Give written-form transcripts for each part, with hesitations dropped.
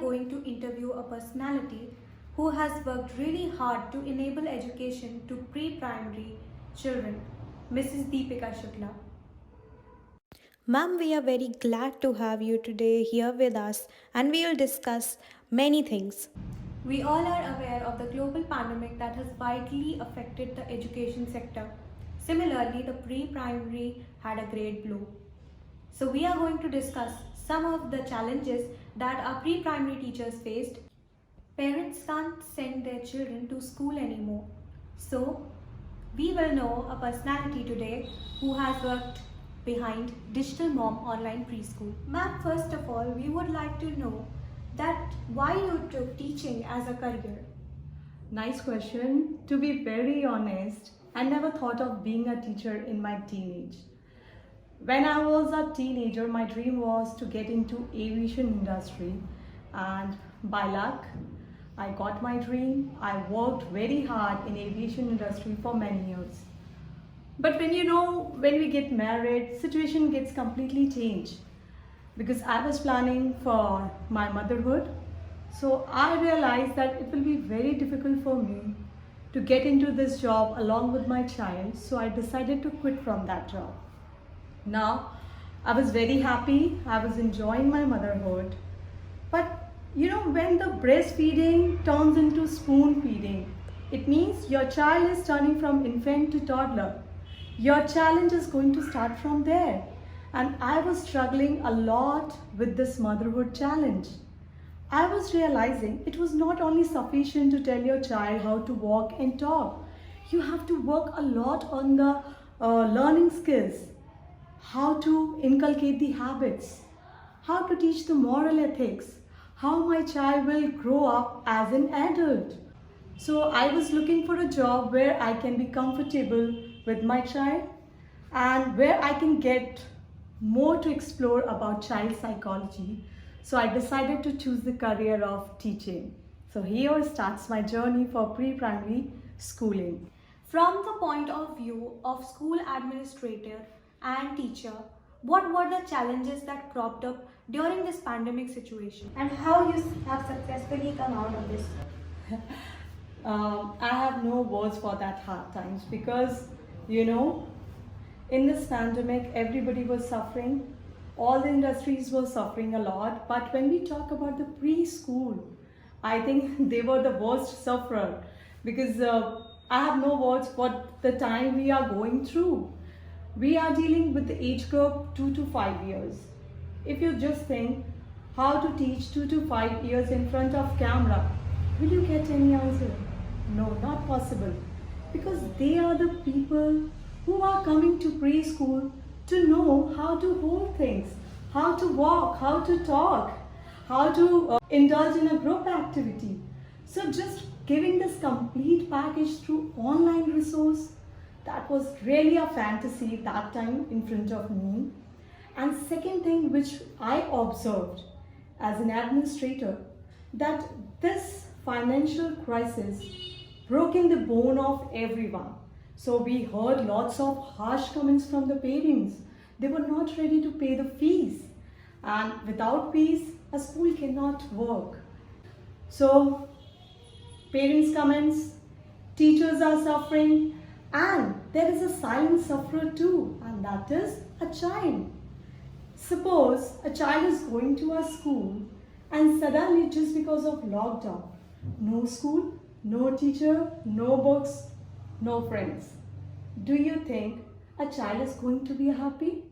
going to interview a personality who has worked really hard to enable education to pre-primary children, Mrs. Deepika Shukla. Ma'am, we are very glad to have you today here with us and we will discuss many things. We all are aware of the global pandemic that has vitally affected the education sector. Similarly, the pre-primary had a great blow. So we are going to discuss some of the challenges that our pre-primary teachers faced. Parents can't send their children to school anymore. So we will know a personality today who has worked behind Digital Mom Online Preschool. Ma'am, first of all, we would like to know that why you took teaching as a career. Nice question. To be very honest, I never thought of being a teacher in my teenage. When I was a teenager, my dream was to get into aviation industry, and by luck, I got my dream. I worked very hard in aviation industry for many years. But when we get married, situation gets completely changed because I was planning for my motherhood. So I realized that it will be very difficult for me to get into this job along with my child. So I decided to quit from that job. Now, I was very happy. I was enjoying my motherhood. But when the breastfeeding turns into spoon feeding, it means your child is turning from infant to toddler. Your challenge is going to start from there. And I was struggling a lot with this motherhood challenge. I was realizing it was not only sufficient to tell your child how to walk and talk. You have to work a lot on the learning skills, how to inculcate the habits, how to teach the moral ethics, how my child will grow up as an adult. So I was looking for a job where I can be comfortable with my child and where I can get more to explore about child psychology. So I decided to choose the career of teaching. So here starts my journey for pre-primary schooling. From the point of view of school administrator and teacher, what were the challenges that cropped up during this pandemic situation and how you have successfully come out of this? I have no words for that hard times because in this pandemic everybody was suffering, all the industries were suffering a lot, but when we talk about the preschool, I think they were the worst sufferer because I have no words for the time we are going through. We are dealing with the age group 2 to 5 years. If you just think how to teach 2 to 5 years in front of camera, will you get any answer? No, not possible. Because they are the people who are coming to preschool to know how to hold things, how to walk, how to talk, how to indulge in a group activity. So just giving this complete package through online resource, that was really a fantasy that time in front of me. And second thing which I observed as an administrator, that this financial crisis broken the bone of everyone. So we heard lots of harsh comments from the parents. They were not ready to pay the fees. And without fees, a school cannot work. So parents' comments, teachers are suffering, and there is a silent sufferer too, and that is a child. Suppose a child is going to a school and suddenly just because of lockdown, no school, no teacher, no books, no friends. Do you think a child is going to be happy?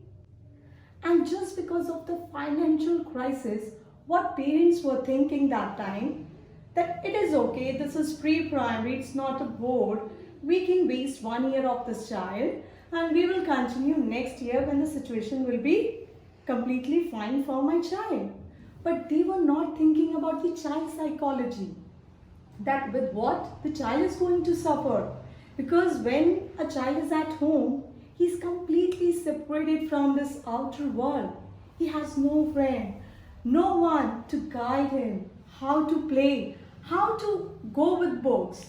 And just because of the financial crisis, what parents were thinking that time, that it is okay, this is pre-primary, it's not a board, we can waste 1 year of this child and we will continue next year when the situation will be completely fine for my child. But they were not thinking about the child psychology, that with what the child is going to suffer. Because when a child is at home, he is completely separated from this outer world. He has no friend, no one to guide him, how to play, how to go with books.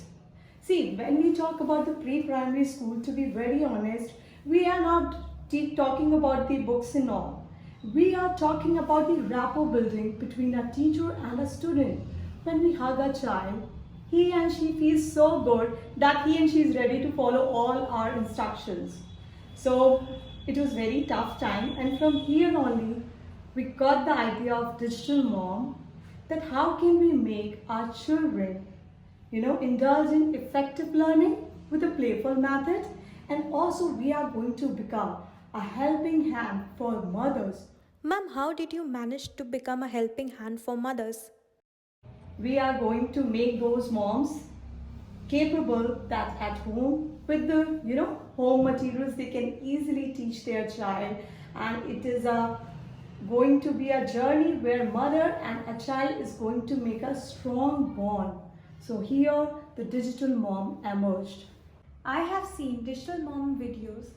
See, when we talk about the pre-primary school, to be very honest, we are not talking about the books and all. We are talking about the rapport building between a teacher and a student. When we hug a child, he and she feels so good that he and she is ready to follow all our instructions. So it was very tough time, and from here only we got the idea of digital mom, that how can we make our children indulge in effective learning with a playful method, and also we are going to become a helping hand for mothers. Ma'am, how did you manage to become a helping hand for mothers? We are going to make those moms capable that at home with the home materials they can easily teach their child, and it is going to be a journey where mother and a child is going to make a strong bond. So here the digital mom emerged. I have seen digital mom videos.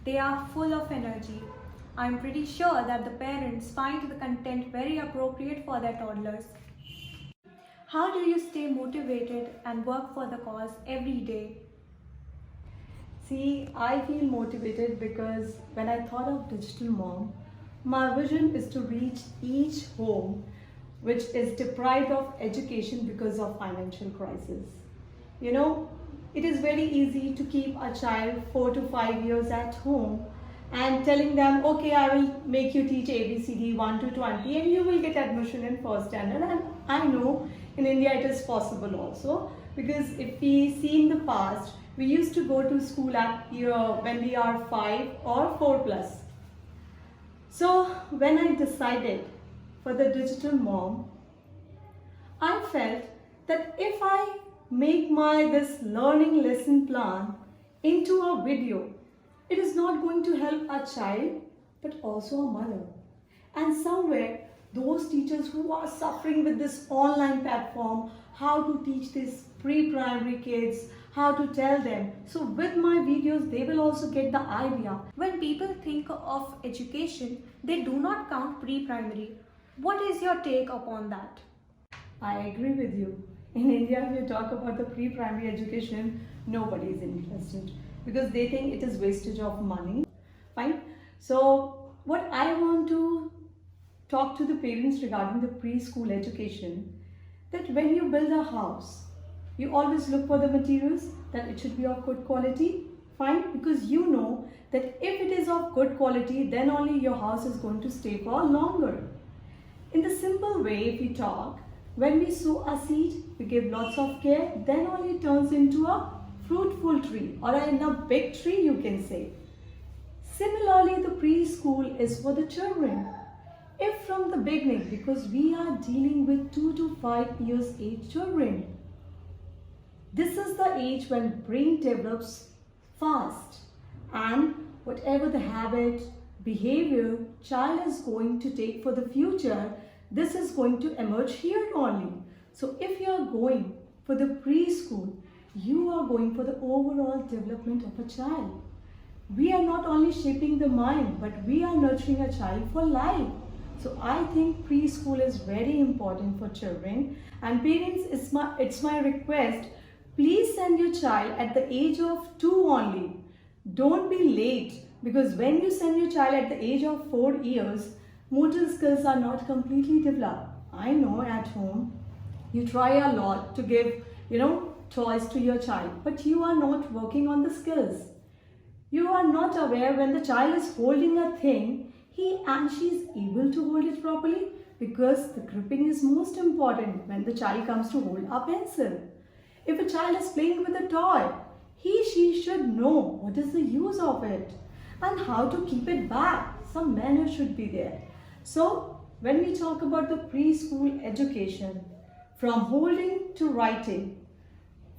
They are full of energy. I'm pretty sure that the parents find the content very appropriate for their toddlers. How do you stay motivated and work for the cause every day? See, I feel motivated because when I thought of digital mom, my vision is to reach each home which is deprived of education because of financial crisis. You know, it is very easy to keep a child 4 to 5 years at home and telling them, okay, I will make you teach ABCD 1 to 20 and you will get admission in first standard. And I know in India it is possible also, because if we see in the past, we used to go to school at when we are 5 or 4 plus. So when I decided for the digital mom, I felt that if I make this learning lesson plan into a video, it is not going to help a child but also a mother. And somewhere those teachers who are suffering with this online platform, how to teach these pre-primary kids, how to tell them. So with my videos, they will also get the idea. When people think of education, they do not count pre-primary. What is your take upon that? I agree with you. In India, if you talk about the pre-primary education, nobody is interested because they think it is wastage of money. Fine. So what I want to talk to the parents regarding the preschool education, that when you build a house, you always look for the materials, that it should be of good quality. Fine, because you know that if it is of good quality, then only your house is going to stay for longer. In the simple way, if we talk, when we sow a seed, we give lots of care, then only it turns into a fruitful tree, or in a big tree you can say. Similarly, the preschool is for the children. If from the beginning, because we are dealing with 2 to 5 years age children, this is the age when brain develops fast, and whatever the habit, behavior child is going to take for the future, this is going to emerge here only. So if you are going for the preschool, you are going for the overall development of a child. We are not only shaping the mind, but we are nurturing a child for life. So I think preschool is very important for children, and parents, it's my request, please send your child at the age of 2 only. Don't be late, because when you send your child at the age of 4 years, motor skills are not completely developed. I know at home you try a lot to give, toys to your child, but you are not working on the skills. You are not aware when the child is holding a thing, he and she is able to hold it properly, because the gripping is most important when the child comes to hold a pencil. If a child is playing with a toy, she should know what is the use of it and how to keep it back. Some manners should be there. So when we talk about the preschool education, from holding to writing,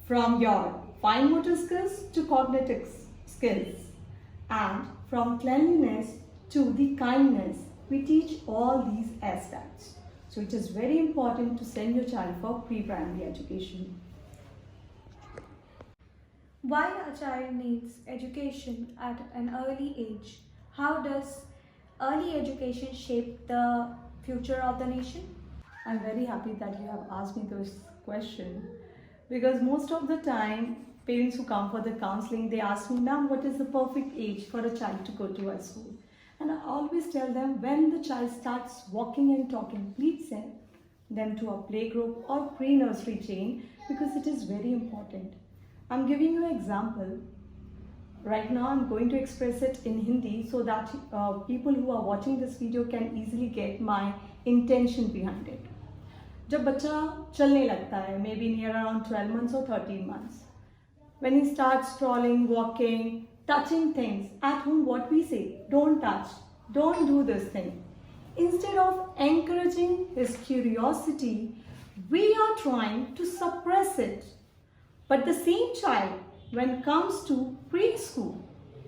from your fine motor skills to cognitive skills, and from cleanliness to the kindness, we teach all these aspects. So it is very important to send your child for pre-primary education. Why a child needs education at an early age? How does early education shape the future of the nation? I'm very happy that you have asked me this question, because most of the time parents who come for the counseling, they ask me, ma'am, what is the perfect age for a child to go to a school? And I always tell them when the child starts walking and talking, please send them to a playgroup or pre-nursery chain because it is very important. I'm giving you an example. Right now I'm going to express it in Hindi so that people who are watching this video can easily get my intention behind it. जब बच्चा चलने लगता है, maybe near around 12 months or 13 months, when he starts crawling, walking, touching things, at home what we say, don't touch, don't do this thing. Instead of encouraging his curiosity, we are trying to suppress it. But the same child, when it comes to preschool,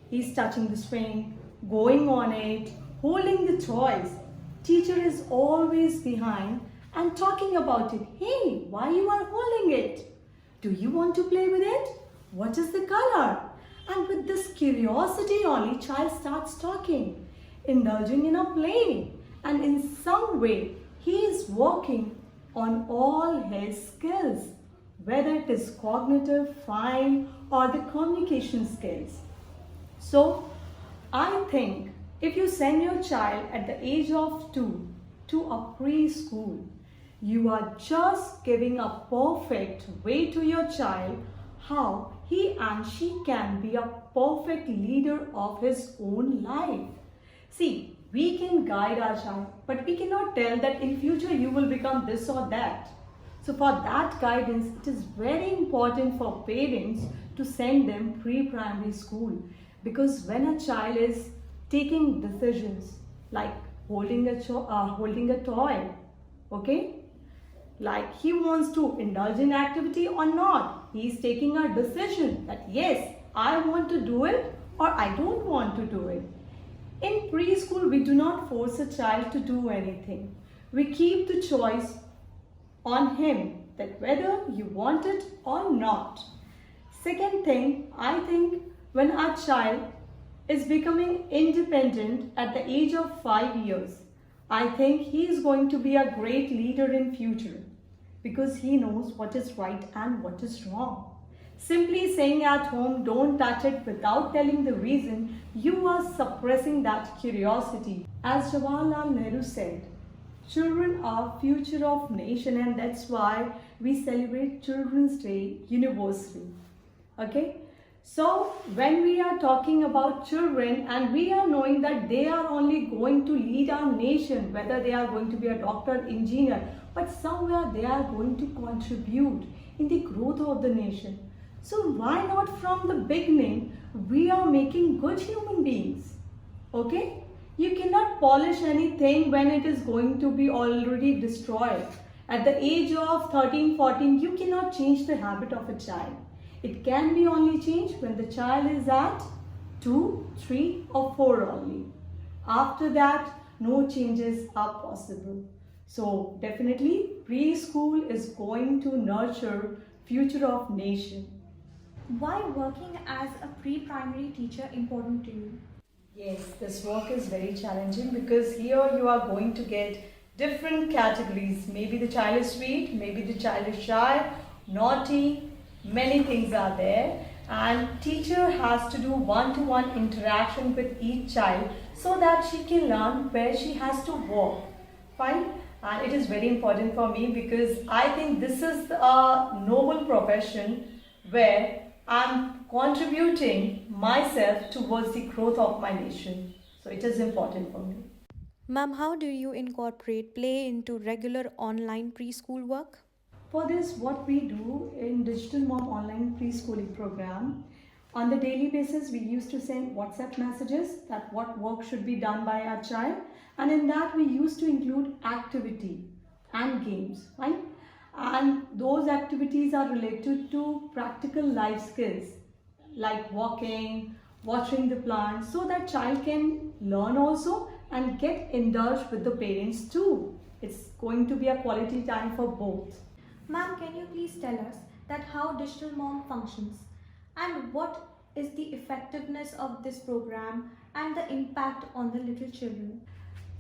he's touching the swing, going on it, holding the toys. Teacher is always behind and talking about it. Hey, why you are holding it? Do you want to play with it? What is the color? And with this curiosity only, child starts talking, indulging in a play. And in some way, he is working on all his skills, whether it is cognitive, fine, or the communication skills. So, I think if you send your child at the age of 2 to a preschool, you are just giving a perfect way to your child how he and she can be a perfect leader of his own life. See, we can guide our child, but we cannot tell that in future you will become this or that. So for that guidance, it is very important for parents to send them pre-primary school, because when a child is taking decisions like holding a toy, okay, like he wants to indulge in activity or not, he is taking a decision that yes, I want to do it or I don't want to do it. In preschool, we do not force a child to do anything. We keep the choice on him that whether you want it or not. Second thing, I think when our child is becoming independent at the age of 5 years, I think he is going to be a great leader in future because he knows what is right and what is wrong. Simply saying at home, don't touch it without telling the reason, you are suppressing that curiosity. As Jawaharlal Nehru said, children are future of nation, and that's why we celebrate Children's Day universally. Okay? So when we are talking about children and we are knowing that they are only going to lead our nation, whether they are going to be a doctor, engineer, but somewhere they are going to contribute in the growth of the nation. So why not from the beginning we are making good human beings? Okay? You cannot polish anything when it is going to be already destroyed. At the age of 13, 14, you cannot change the habit of a child. It can be only changed when the child is at 2, 3 or 4 only. After that, no changes are possible. So definitely preschool is going to nurture future of nation. Why working as a pre-primary teacher important to you? Yes, this work is very challenging because here you are going to get different categories. Maybe the child is sweet, maybe the child is shy, naughty, many things are there, and teacher has to do one-to-one interaction with each child so that she can learn where she has to work. Fine? And it is very important for me because I think this is a noble profession where I'm contributing myself towards the growth of my nation. So it is important for me. Ma'am, how do you incorporate play into regular online preschool work? For this, what we do in Digital Mom Online Preschooling Program, on the daily basis, we used to send WhatsApp messages that what work should be done by our child. And in that, we used to include activity and games, right? And those activities are related to practical life skills like walking, watering the plants, so that child can learn also and get indulged with the parents too. It's going to be a quality time for both. Ma'am, can you please tell us that how Digital Mom functions and what is the effectiveness of this program and the impact on the little children?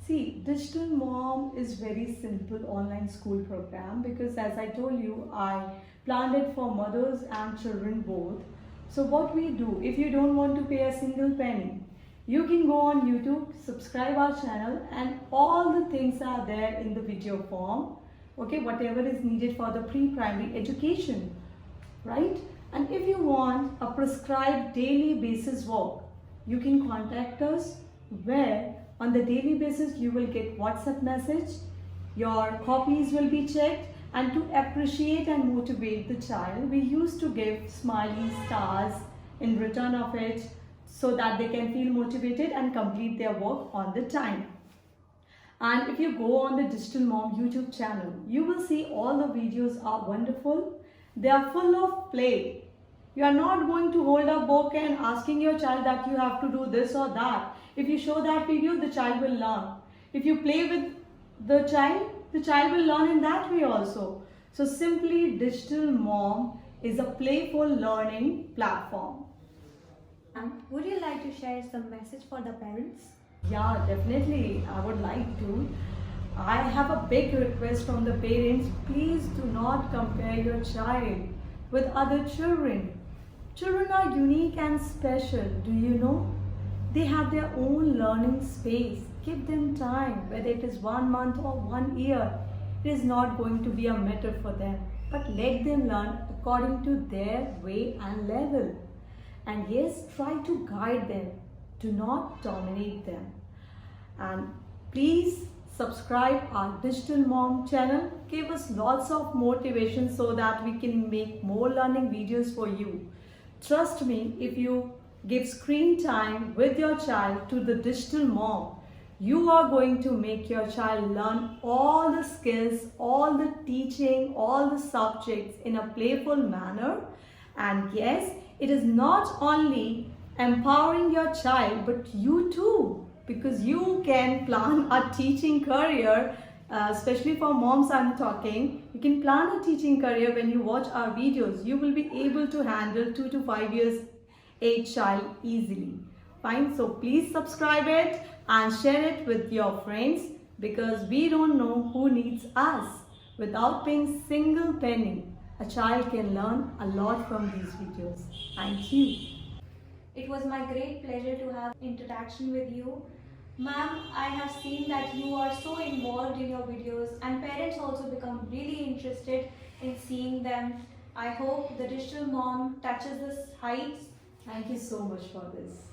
See, Digital Mom is very simple online school program because as I told you, I planned it for mothers and children both. So what we do, if you don't want to pay a single penny, You can go on YouTube, subscribe our channel, and all the things are there in the video form. Okay, whatever is needed for the pre-primary education, right? And if you want a prescribed daily basis work, you can contact us, where on the daily basis you will get WhatsApp message, your copies will be checked, and to appreciate and motivate the child, we used to give smiley stars in return of it, so that they can feel motivated and complete their work on the time. And if you go on the Digital Mom YouTube channel, you will see all the videos are wonderful. They are full of play. You are not going to hold a book and asking your child that you have to do this or that. If you show that video, the child will learn. If you play with the child will learn in that way also. So simply, Digital Mom is a playful learning platform. And would you like to share some message for the parents? Yeah, definitely. I would like to. I have a big request from the parents. Please do not compare your child with other children. Children are unique and special. Do you know? They have their own learning space. Give them time, whether it is 1 month or 1 year. It is not going to be a matter for them. But let them learn according to their way and level. And yes, try to guide them. Do not dominate them. And please subscribe our Digital Mom channel. Give us lots of motivation so that we can make more learning videos for you. Trust me, if you give screen time with your child to the Digital Mom, you are going to make your child learn all the skills, all the teaching, all the subjects in a playful manner. And yes, it is not only empowering your child, but you too, because you can plan a teaching career, especially for moms I'm talking. You can plan a teaching career when you watch our videos. You will be able to handle 2 to 5 years age child easily. Fine, so please subscribe it and share it with your friends, because we don't know who needs us. Without paying single penny, a child can learn a lot from these videos. Thank you. It was my great pleasure to have interaction with you. Ma'am, I have seen that you are so involved in your videos, and parents also become really interested in seeing them. I hope the Digital Mom touches this heights. Thank you so much for this.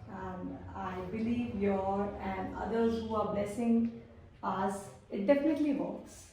And I believe your and others who are blessing us, it definitely works.